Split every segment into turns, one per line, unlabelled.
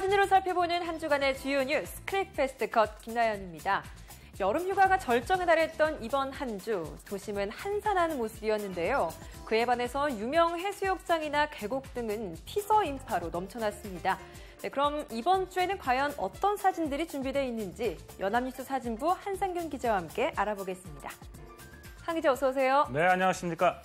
사진으로 살펴보는 한 주간의 주요 뉴스, 크랙패스트 컷 김나연입니다. 여름 휴가가 절정에 달했던 이번 한 주, 도심은 한산하는 모습이었는데요. 그에 반해서 유명 해수욕장이나 계곡 등은 피서 인파로 넘쳐났습니다. 네, 그럼 이번 주에는 과연 어떤 사진들이 준비되어 있는지 연합뉴스 사진부 한상균 기자와 함께 알아보겠습니다. 한 기자 어서 오세요.
네, 안녕하십니까.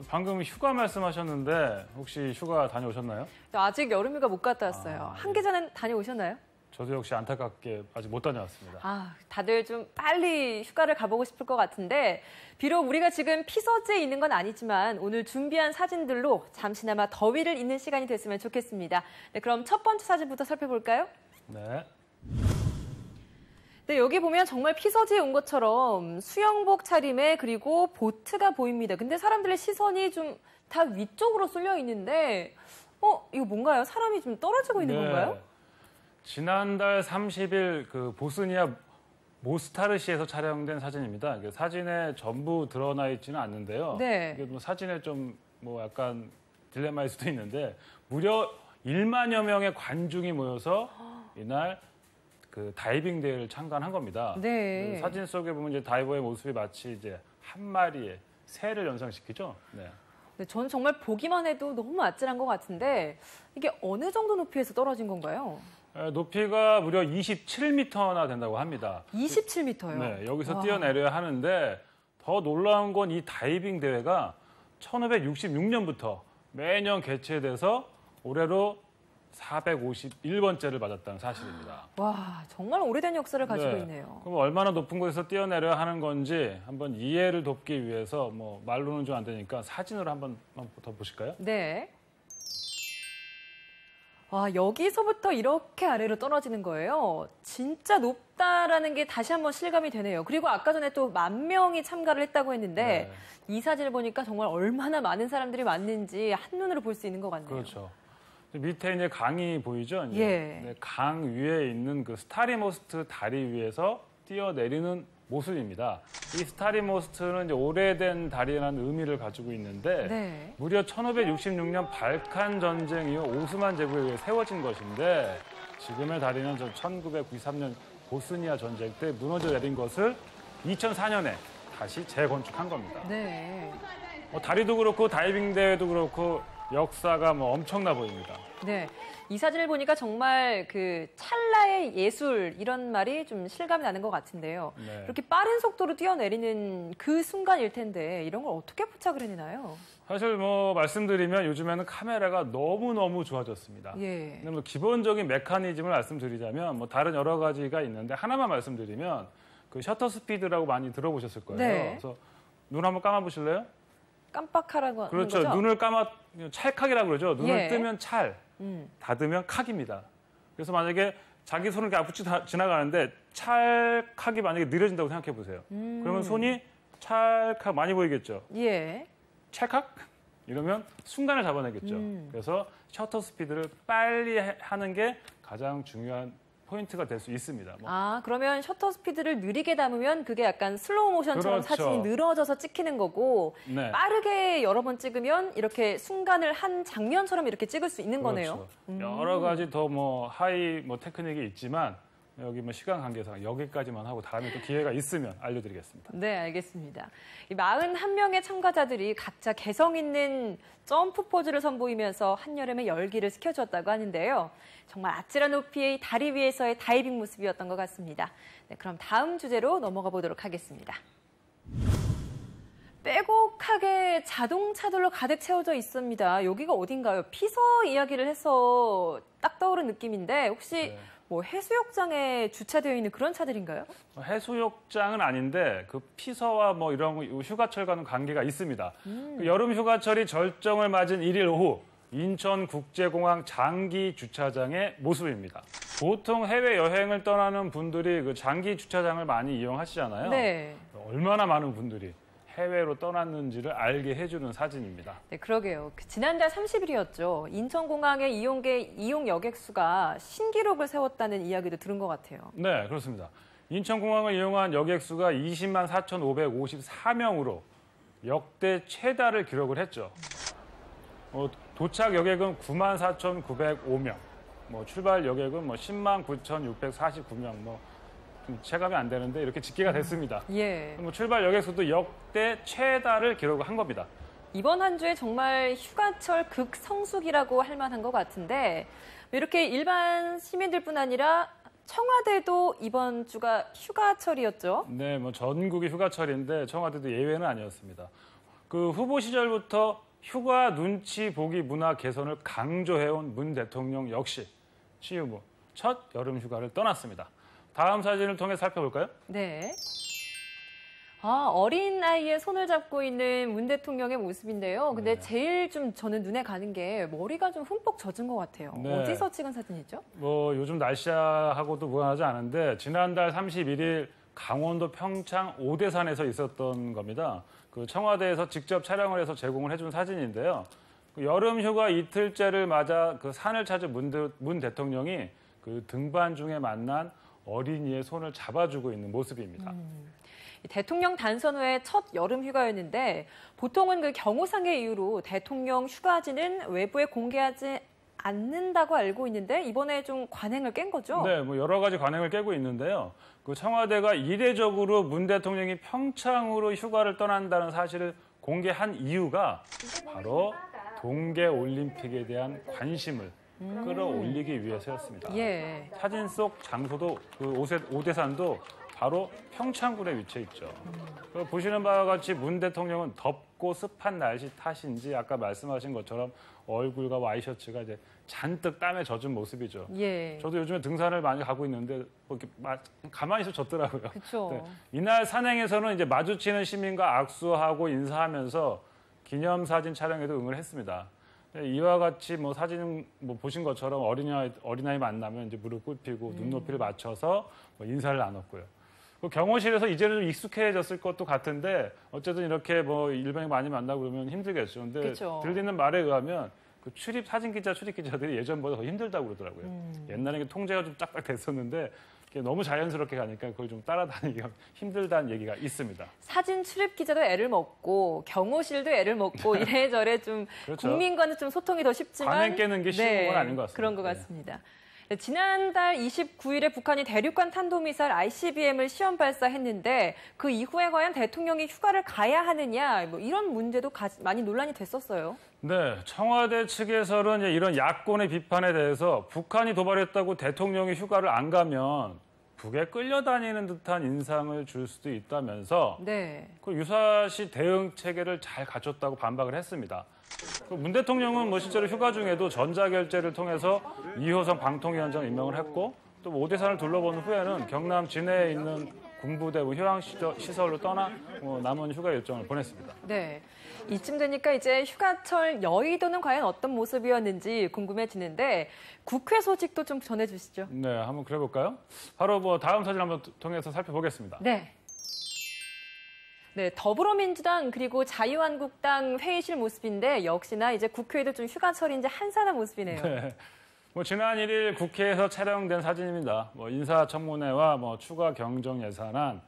방금 휴가 말씀하셨는데 혹시 휴가 다녀오셨나요?
아직 여름 휴가 못 갔다 왔어요. 한 기자는 다녀오셨나요?
저도 역시 안타깝게 아직 못 다녀왔습니다.
다들 좀 빨리 휴가를 가보고 싶을 것 같은데 비록 우리가 지금 피서지에 있는 건 아니지만 오늘 준비한 사진들로 잠시나마 더위를 잊는 시간이 됐으면 좋겠습니다. 네, 그럼 첫 번째 사진부터 살펴볼까요?
네.
네, 여기 보면 정말 피서지에 온 것처럼 수영복 차림에 그리고 보트가 보입니다. 근데 사람들의 시선이 좀 다 위쪽으로 쏠려 있는데 이거 뭔가요? 사람이 좀 떨어지고 있는 건가요?
지난달 30일 그 보스니아 모스타르시에서 촬영된 사진입니다. 사진에 전부 드러나 있지는 않는데요.
네.
이게 뭐 사진에 좀 뭐 약간 딜레마일 수도 있는데 무려 1만여 명의 관중이 모여서 이날 그 다이빙 대회를 참관한 겁니다.
네.
그 사진 속에 보면 이제 다이버의 모습이 마치 이제 한 마리의 새를 연상시키죠. 네.
네, 저는 정말 보기만 해도 너무 아찔한 것 같은데 이게 어느 정도 높이에서 떨어진 건가요?
높이가 무려 27m나 된다고 합니다.
27m요?
네, 여기서 뛰어내려야 하는데 더 놀라운 건 이 다이빙 대회가 1566년부터 매년 개최돼서 올해로 451번째를 맞았다는 사실입니다.
와, 정말 오래된 역사를 가지고 있네요.
그럼 얼마나 높은 곳에서 뛰어내려야 하는 건지 한번 이해를 돕기 위해서 뭐 말로는 좀 안 되니까 사진으로 한번 더 보실까요?
네. 와, 여기서부터 이렇게 아래로 떨어지는 거예요. 진짜 높다라는 게 다시 한번 실감이 되네요. 그리고 아까 전에 또 10,000명이 참가를 했다고 했는데 이 사진을 보니까 정말 얼마나 많은 사람들이 왔는지 한눈으로 볼 수 있는 것 같네요.
그렇죠. 밑에 이제 강이 보이죠? 이제.
예.
강 위에 있는 그 스타리모스트 다리 위에서 뛰어내리는 모습입니다. 이 스타리모스트는 이제 오래된 다리라는 의미를 가지고 있는데 무려 1566년 발칸 전쟁 이후 오스만 제국에 의해 세워진 것인데 지금의 다리는 1993년 보스니아 전쟁 때 무너져 내린 것을 2004년에 다시 재건축한 겁니다.
네.
다리도 그렇고 다이빙 대회도 그렇고 역사가 엄청나 보입니다.
네. 이 사진을 보니까 정말 그 찰나의 예술 이런 말이 좀 실감이 나는 것 같은데요.
네.
그렇게 빠른 속도로 뛰어내리는 그 순간일 텐데 이런 걸 어떻게 포착을 해내나요?
사실 말씀드리면 요즘에는 카메라가 너무너무 좋아졌습니다.
예.
근데 기본적인 메커니즘을 말씀드리자면 다른 여러 가지가 있는데 하나만 말씀드리면 그 셔터 스피드라고 많이 들어보셨을 거예요.
네.
그래서 눈 한번 감아보실래요?
깜빡하라고 하는
그렇죠.
거죠?
눈을 찰칵이라고 그러죠. 눈을
예.
뜨면 찰, 닫으면 칵입니다. 그래서 만약에 자기 손을 이렇게 앞으로 지나가는데 찰칵이 만약에 느려진다고 생각해 보세요. 그러면 손이 찰칵 많이 보이겠죠.
예.
찰칵? 이러면 순간을 잡아내겠죠. 그래서 셔터 스피드를 빨리 하는 게 가장 중요한 포인트가 될 수 있습니다.
그러면 셔터 스피드를 느리게 담으면 그게 약간 슬로우 모션처럼
그렇죠.
사진이 늘어져서 찍히는 거고 빠르게 여러 번 찍으면 이렇게 순간을 한 장면처럼 이렇게 찍을 수 있는 거네요.
여러 가지 더 하이 테크닉이 있지만 여기 시간 관계상 여기까지만 하고 다음에 또 기회가 있으면 알려드리겠습니다.
네, 알겠습니다. 이 41명의 참가자들이 각자 개성 있는 점프 포즈를 선보이면서 한여름의 열기를 식혀주었다고 하는데요. 정말 아찔한 높이의 다리 위에서의 다이빙 모습이었던 것 같습니다. 네, 그럼 다음 주제로 넘어가 보도록 하겠습니다. 빼곡하게 자동차들로 가득 채워져 있습니다. 여기가 어딘가요? 피서 이야기를 해서 딱 떠오른 느낌인데 혹시 해수욕장에 주차되어 있는 그런 차들인가요?
해수욕장은 아닌데 그 피서와 이런 휴가철과는 관계가 있습니다. 그 여름 휴가철이 절정을 맞은 1일 오후 인천국제공항 장기 주차장의 모습입니다. 보통 해외여행을 떠나는 분들이 그 장기 주차장을 많이 이용하시잖아요.
네.
얼마나 많은 분들이 해외로 떠났는지를 알게 해주는 사진입니다.
네, 그러게요. 지난달 30일이었죠. 인천공항의 이용 여객 수가 신기록을 세웠다는 이야기도 들은 것 같아요.
네, 그렇습니다. 인천공항을 이용한 여객 수가 20만 4,554명으로 역대 최다를 기록을 했죠. 도착 여객은 94,905명. 뭐 출발 여객은 뭐 109,649명, 뭐 좀 체감이 안 되는데 이렇게 집계가 됐습니다.
예.
뭐 출발 여객 수도 역대 최다를 기록한 겁니다.
이번 한 주에 정말 휴가철 극성수기라고 할 만한 것 같은데 이렇게 일반 시민들뿐 아니라 청와대도 이번 주가 휴가철이었죠?
네, 뭐 전국이 휴가철인데 청와대도 예외는 아니었습니다. 그 후보 시절부터 휴가 눈치 보기 문화 개선을 강조해온 문 대통령 역시 취임 후 첫 여름 휴가를 떠났습니다. 다음 사진을 통해 살펴볼까요?
네. 어린 아이의 손을 잡고 있는 문 대통령의 모습인데요. 근데
네.
제일 좀 저는 눈에 가는 게 머리가 좀 흠뻑 젖은 것 같아요.
네.
어디서 찍은 사진이죠?
뭐 요즘 날씨하고도 무관하지 않은데 지난달 31일 강원도 평창 오대산에서 있었던 겁니다. 그 청와대에서 직접 촬영을 해서 제공을 해준 사진인데요. 그 여름 휴가 이틀째를 맞아 그 산을 찾은 문 대통령이 그 등반 중에 만난 어린이의 손을 잡아주고 있는 모습입니다.
대통령 단선 후에 첫 여름 휴가였는데 보통은 그 경호상의 이유로 대통령 휴가지는 외부에 공개하지 않는다고 알고 있는데 이번에 좀 관행을 깬 거죠?
네, 뭐 여러 가지 관행을 깨고 있는데요. 그 청와대가 이례적으로 문 대통령이 평창으로 휴가를 떠난다는 사실을 공개한 이유가 바로 동계올림픽에 대한 관심을 끌어올리기 위해서였습니다.
예.
사진 속 장소도 그 오대산도 바로 평창군에 위치해 있죠. 보시는 바와 같이 문 대통령은 덥고 습한 날씨 탓인지 아까 말씀하신 것처럼 얼굴과 와이셔츠가 이제 잔뜩 땀에 젖은 모습이죠.
예.
저도 요즘에 등산을 많이 가고 있는데 뭐 이렇게 가만히 있어 젖더라고요.
그렇죠.
네. 이날 산행에서는 이제 마주치는 시민과 악수하고 인사하면서 기념사진 촬영에도 응을 했습니다. 이와 같이 뭐 사진 뭐 보신 것처럼 어린아이 만나면 이제 무릎 꿇히고 눈높이를 맞춰서 뭐 인사를 나눴고요. 그 경호실에서 이제는 좀 익숙해졌을 것도 같은데 어쨌든 이렇게 뭐 일반인 많이 만나고 그러면 힘들겠죠. 근데
그쵸.
들리는 말에 의하면 그 출입 기자들이 예전보다 더 힘들다고 그러더라고요. 옛날에 통제가 좀 딱딱 됐었는데 너무 자연스럽게 가니까 그걸 좀 따라다니기가 힘들다는 얘기가 있습니다.
사진 출입 기자도 애를 먹고 경호실도 애를 먹고 이래저래 좀
그렇죠.
국민과는 좀 소통이 더 쉽지만
관행 깨는 게 쉬운 건 아닌 것 같습니다.
그런 것 같습니다. 네, 지난달 29일에 북한이 대륙간 탄도미사일 ICBM을 시험 발사했는데 그 이후에 과연 대통령이 휴가를 가야 하느냐 뭐 이런 문제도 많이 논란이 됐었어요.
네, 청와대 측에서는 이런 야권의 비판에 대해서 북한이 도발했다고 대통령이 휴가를 안 가면 북에 끌려다니는 듯한 인상을 줄 수도 있다면서
네.
그 유사시 대응 체계를 잘 갖췄다고 반박을 했습니다. 문 대통령은 뭐 실제로 휴가 중에도 전자결제를 통해서 이호성 방통위원장 임명을 했고 또 오대산을 둘러본 후에는 경남 진해에 있는 군부대 휴양시설로 떠나 남은 휴가 일정을 보냈습니다.
네. 이쯤 되니까 이제 휴가철 여의도는 과연 어떤 모습이었는지 궁금해지는데 국회 소식도 좀 전해주시죠.
네, 한번 그래 볼까요? 바로 뭐 다음 사진 한번 통해서 살펴보겠습니다.
네. 네, 더불어민주당 그리고 자유한국당 회의실 모습인데 역시나 이제 국회에도 좀 휴가철인지 한산한 모습이네요.
네. 뭐 지난 1일 국회에서 촬영된 사진입니다. 뭐 인사청문회와 뭐 추가 경정 예산안,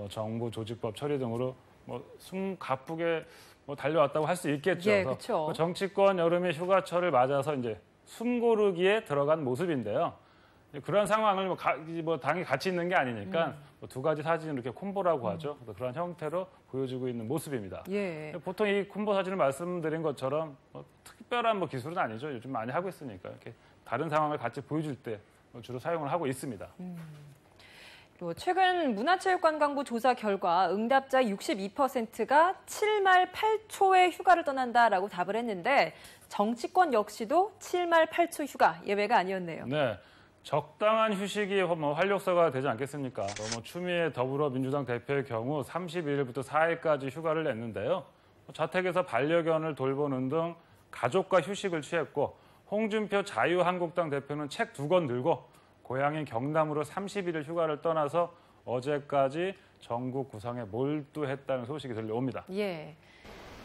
정부 조직법 처리 등으로 뭐 숨 가쁘게 뭐 달려왔다고 할 수 있겠죠.
예, 그렇죠.
정치권 여름의 휴가철을 맞아서 이제 숨 고르기에 들어간 모습인데요. 그런 상황을 당이 같이 있는 게 아니니까 두 가지 사진을 이렇게 콤보라고 하죠. 그런 형태로 보여주고 있는 모습입니다.
예.
보통 이 콤보 사진을 말씀드린 것처럼 특별한 기술은 아니죠. 요즘 많이 하고 있으니까 이렇게 다른 상황을 같이 보여줄 때 주로 사용을 하고 있습니다.
최근 문화체육관광부 조사 결과 응답자 62%가 7말 8초의 휴가를 떠난다라고 답을 했는데 정치권 역시도 7말 8초 휴가 예외가 아니었네요.
네. 적당한 휴식이 활력소가 되지 않겠습니까? 추미애 더불어민주당 대표의 경우 31일부터 4일까지 휴가를 냈는데요. 자택에서 반려견을 돌보는 등 가족과 휴식을 취했고 홍준표 자유한국당 대표는 책 2권 들고 고향인 경남으로 31일 휴가를 떠나서 어제까지 전국 구성에 몰두했다는 소식이 들려옵니다.
예.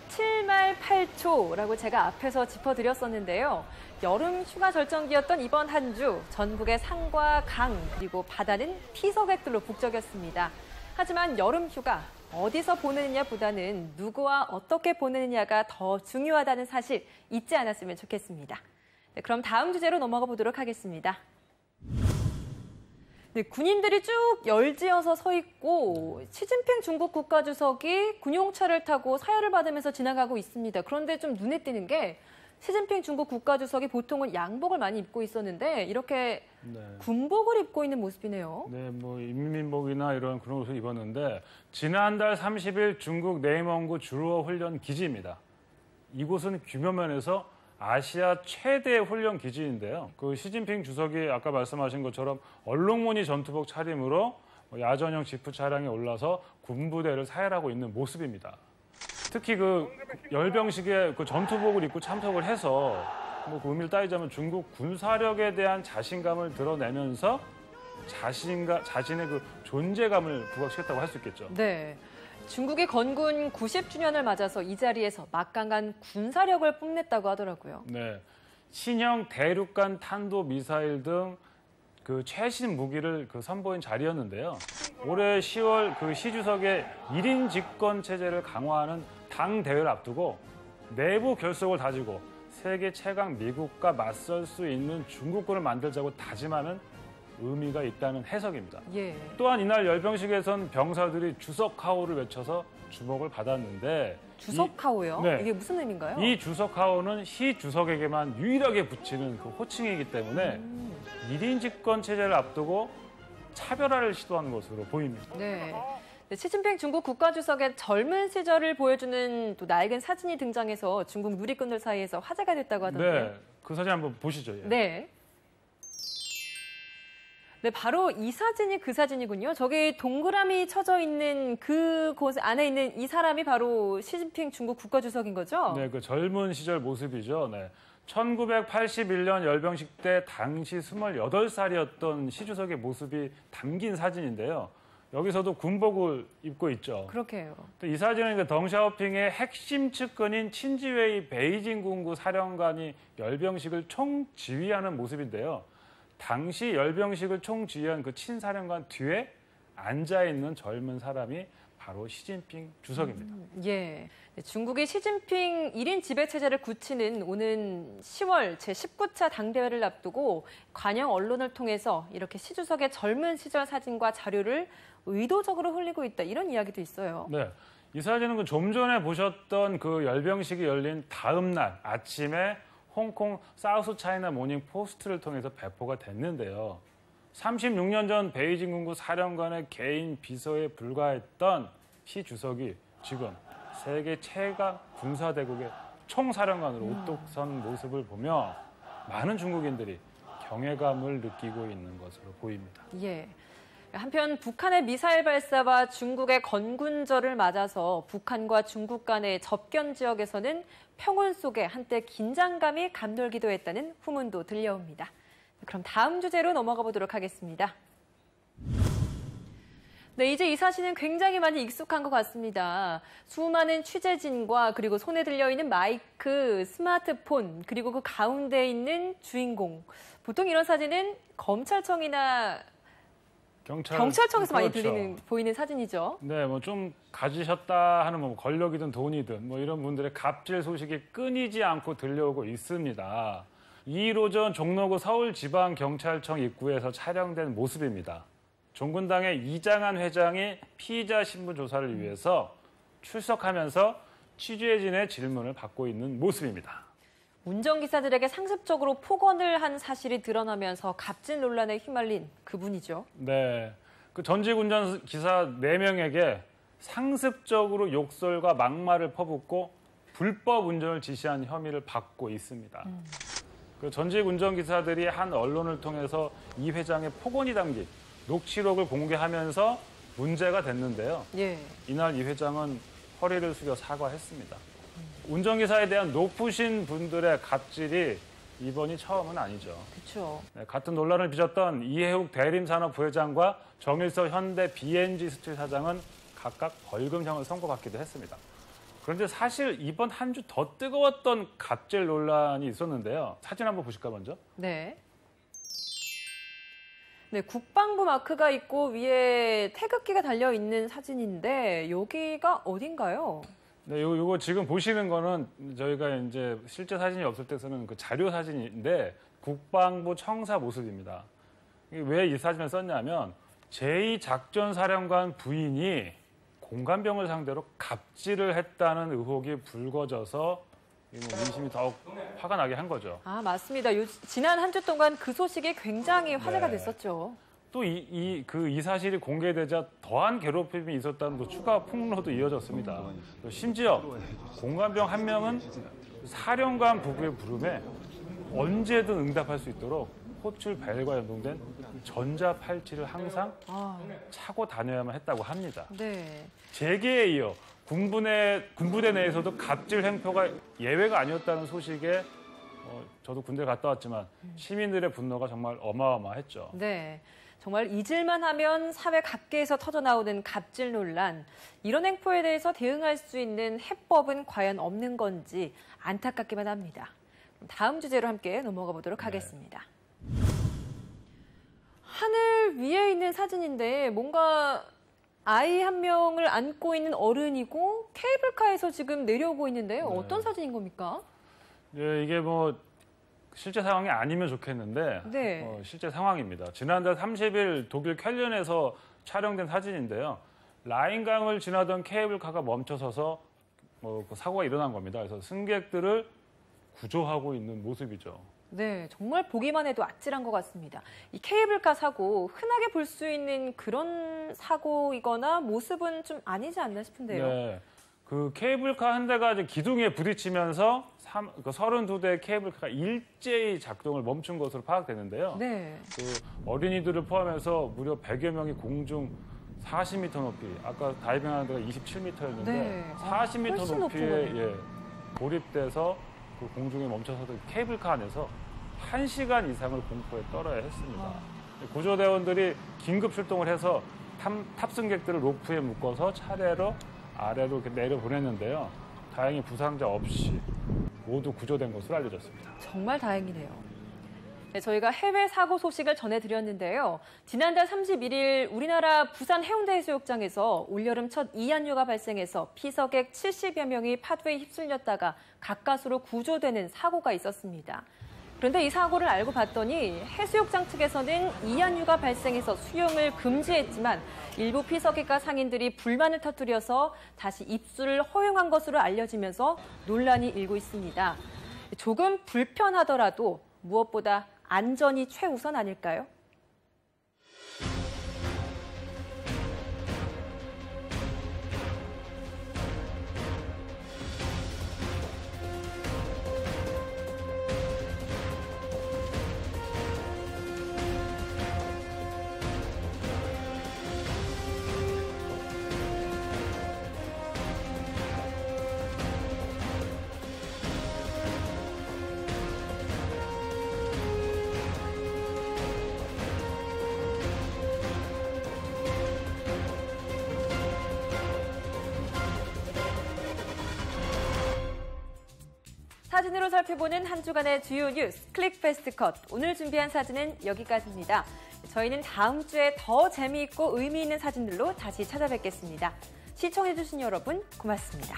7말 8초라고 제가 앞에서 짚어드렸었는데요. 여름 휴가 절정기였던 이번 한 주 전국의 산과 강 그리고 바다는 피서객들로 북적였습니다. 하지만 여름 휴가 어디서 보내느냐보다는 누구와 어떻게 보내느냐가 더 중요하다는 사실 잊지 않았으면 좋겠습니다. 네, 그럼 다음 주제로 넘어가 보도록 하겠습니다. 네, 군인들이 쭉 열지어서 서 있고 시진핑 중국 국가주석이 군용차를 타고 사열을 받으면서 지나가고 있습니다. 그런데 좀 눈에 띄는 게 시진핑 중국 국가주석이 보통은 양복을 많이 입고 있었는데 이렇게 군복을 입고 있는 모습이네요.
네, 뭐 인민복이나 이런 그런 옷을 입었는데 지난달 30일 중국 내몽구 주루어 훈련 기지입니다. 이곳은 규모면에서 아시아 최대 훈련 기지인데요. 그 시진핑 주석이 아까 말씀하신 것처럼 얼룩무늬 전투복 차림으로 야전형 지프 차량에 올라서 군부대를 사열하고 있는 모습입니다. 특히 그 열병식에 그 전투복을 입고 참석을 해서 뭐 그 의미를 따지자면 중국 군사력에 대한 자신감을 드러내면서 자신의 그 존재감을 부각시켰다고 할 수 있겠죠.
네. 중국이 건군 90주년을 맞아서 이 자리에서 막강한 군사력을 뽐냈다고 하더라고요.
네, 신형 대륙간 탄도 미사일 등 그 최신 무기를 선보인 자리였는데요. 올해 10월 그 시 주석의 1인 집권 체제를 강화하는 당 대회를 앞두고 내부 결속을 다지고 세계 최강 미국과 맞설 수 있는 중국군을 만들자고 다짐하는 의미가 있다는 해석입니다.
예.
또한 이날 열병식에선 병사들이 주석하오를 외쳐서 주목을 받았는데
주석하오요?
네.
이게 무슨 의미인가요?
이 주석하오는 시 주석에게만 유일하게 붙이는 그 호칭이기 때문에 1인 집권 체제를 앞두고 차별화를 시도하는 것으로 보입니다.
네. 시진핑 중국 국가주석의 젊은 시절을 보여주는 또 낡은 사진이 등장해서 중국 누리꾼들 사이에서 화제가 됐다고 하던데요.
네, 그 사진 한번 보시죠. 예.
네. 네, 바로 이 사진이 그 사진이군요. 저기 동그라미 쳐져 있는 그곳 안에 있는 이 사람이 바로 시진핑 중국 국가주석인 거죠?
네, 그 젊은 시절 모습이죠. 네. 1981년 열병식 때 당시 28살이었던 시 주석의 모습이 담긴 사진인데요. 여기서도 군복을 입고 있죠.
그렇게요.
이 사진은 덩샤오핑의 핵심 측근인 친지웨이 베이징 군구 사령관이 열병식을 총지휘하는 모습인데요. 당시 열병식을 총지휘한 그 친사령관 뒤에 앉아있는 젊은 사람이 바로 시진핑 주석입니다.
예. 중국이 시진핑 1인 지배체제를 굳히는 오는 10월 제19차 당대회를 앞두고 관영 언론을 통해서 이렇게 시 주석의 젊은 시절 사진과 자료를 의도적으로 흘리고 있다. 이런 이야기도 있어요.
네. 이 사진은 좀 전에 보셨던 그 열병식이 열린 다음 날 아침에 홍콩 사우스 차이나 모닝 포스트를 통해서 배포가 됐는데요. 36년 전 베이징 군구 사령관의 개인 비서에 불과했던 시 주석이 지금 세계 최강 군사대국의 총사령관으로 우뚝 선 모습을 보며 많은 중국인들이 경외감을 느끼고 있는 것으로 보입니다.
예. 한편 북한의 미사일 발사와 중국의 건군절을 맞아서 북한과 중국 간의 접견 지역에서는 평온 속에 한때 긴장감이 감돌기도 했다는 후문도 들려옵니다. 그럼 다음 주제로 넘어가 보도록 하겠습니다. 네, 이제 이 사진은 굉장히 많이 익숙한 것 같습니다. 수많은 취재진과 그리고 손에 들려있는 마이크, 스마트폰, 그리고 그 가운데 있는 주인공. 보통 이런 사진은 검찰청이나 경찰청에서 많이 보이는 사진이죠.
네, 뭐 좀 가지셨다 하는 뭐 권력이든 돈이든 뭐 이런 분들의 갑질 소식이 끊이지 않고 들려오고 있습니다. 2일 오전 종로구 서울지방경찰청 입구에서 촬영된 모습입니다. 종군당의 이장한 회장이 피의자 신분 조사를 위해서 출석하면서 취재진의 질문을 받고 있는 모습입니다.
운전기사들에게 상습적으로 폭언을 한 사실이 드러나면서 갑질 논란에 휘말린 그분이죠.
네, 그 전직 운전기사 4명에게 상습적으로 욕설과 막말을 퍼붓고 불법 운전을 지시한 혐의를 받고 있습니다. 그 전직 운전기사들이 한 언론을 통해서 이 회장의 폭언이 담긴 녹취록을 공개하면서 문제가 됐는데요.
예.
이날 이 회장은 허리를 숙여 사과했습니다. 운전기사에 대한 높으신 분들의 갑질이 이번이 처음은 아니죠.
그렇죠.
네, 같은 논란을 빚었던 이해욱 대림산업 부회장과 정일서 현대 BNG 스틸 사장은 각각 벌금형을 선고받기도 했습니다. 그런데 사실 이번 한 주 더 뜨거웠던 갑질 논란이 있었는데요. 사진 한번 보실까 먼저?
네. 네, 국방부 마크가 있고 위에 태극기가 달려 있는 사진인데 여기가 어딘가요?
네, 요거 지금 보시는 거는 저희가 이제 실제 사진이 없을 때 쓰는 그 자료 사진인데 국방부 청사 모습입니다. 왜 이 사진을 썼냐면 제2작전사령관 부인이 공관병을 상대로 갑질을 했다는 의혹이 불거져서 민심이 더욱 화가 나게 한 거죠.
아, 맞습니다. 지난 한 주 동안 그 소식이 굉장히 화제가 됐었죠.
또 이 사실이 공개되자 더한 괴롭힘이 있었다는 또 추가 폭로도 이어졌습니다. 심지어 공관병 한 명은 사령관 부부의 부름에 언제든 응답할 수 있도록 호출 벨과 연동된 전자팔찌를 항상 차고 다녀야만 했다고 합니다.
네.
재계에 이어 군부대 내에서도 갑질 행포가 예외가 아니었다는 소식에 저도 군대 갔다 왔지만 시민들의 분노가 정말 어마어마했죠.
네. 정말 잊을만 하면 사회 각계에서 터져나오는 갑질 논란. 이런 행포에 대해서 대응할 수 있는 해법은 과연 없는 건지 안타깝기만 합니다. 다음 주제로 함께 넘어가 보도록 하겠습니다. 하늘 위에 있는 사진인데 뭔가 아이 한 명을 안고 있는 어른이고 케이블카에서 지금 내려오고 있는데요. 어떤 사진인 겁니까?
네, 이게 뭐 실제 상황이 아니면 좋겠는데 실제 상황입니다. 지난달 30일 독일 쾰른에서 촬영된 사진인데요. 라인강을 지나던 케이블카가 멈춰서서 그 사고가 일어난 겁니다. 그래서 승객들을 구조하고 있는 모습이죠.
네, 정말 보기만 해도 아찔한 것 같습니다. 이 케이블카 사고, 흔하게 볼 수 있는 그런 사고이거나 모습은 좀 아니지 않나 싶은데요.
네, 그 케이블카 한 대가 기둥에 부딪히면서 32대의 케이블카가 일제히 작동을 멈춘 것으로 파악되는데요.
네.
그 어린이들을 포함해서 무려 100여 명이 공중 40m 높이, 아까 다이빙하는 데가 27m였는데 40m 높이에 몰입돼서 그 공중에 멈춰서도 케이블카 안에서 1시간 이상을 공포에 떨어야 했습니다. 구조대원들이 긴급 출동을 해서 탑승객들을 로프에 묶어서 차례로 아래로 이렇게 내려보냈는데요. 다행히 부상자 없이 모두 구조된 것으로 알려졌습니다.
정말 다행이네요. 네, 저희가 해외 사고 소식을 전해드렸는데요. 지난달 31일 우리나라 부산 해운대 해수욕장에서 올여름 첫 이안류가 발생해서 피서객 70여 명이 파도에 휩쓸렸다가 가까스로 구조되는 사고가 있었습니다. 그런데 이 사고를 알고 봤더니 해수욕장 측에서는 이안류가 발생해서 수영을 금지했지만 일부 피서객과 상인들이 불만을 터뜨려서 다시 입수를 허용한 것으로 알려지면서 논란이 일고 있습니다. 조금 불편하더라도 무엇보다 안전이 최우선 아닐까요? 사진으로 살펴보는 한 주간의 주요 뉴스 클릭 패스트 컷. 오늘 준비한 사진은 여기까지입니다. 저희는 다음 주에 더 재미있고 의미 있는 사진들로 다시 찾아뵙겠습니다. 시청해주신 여러분 고맙습니다.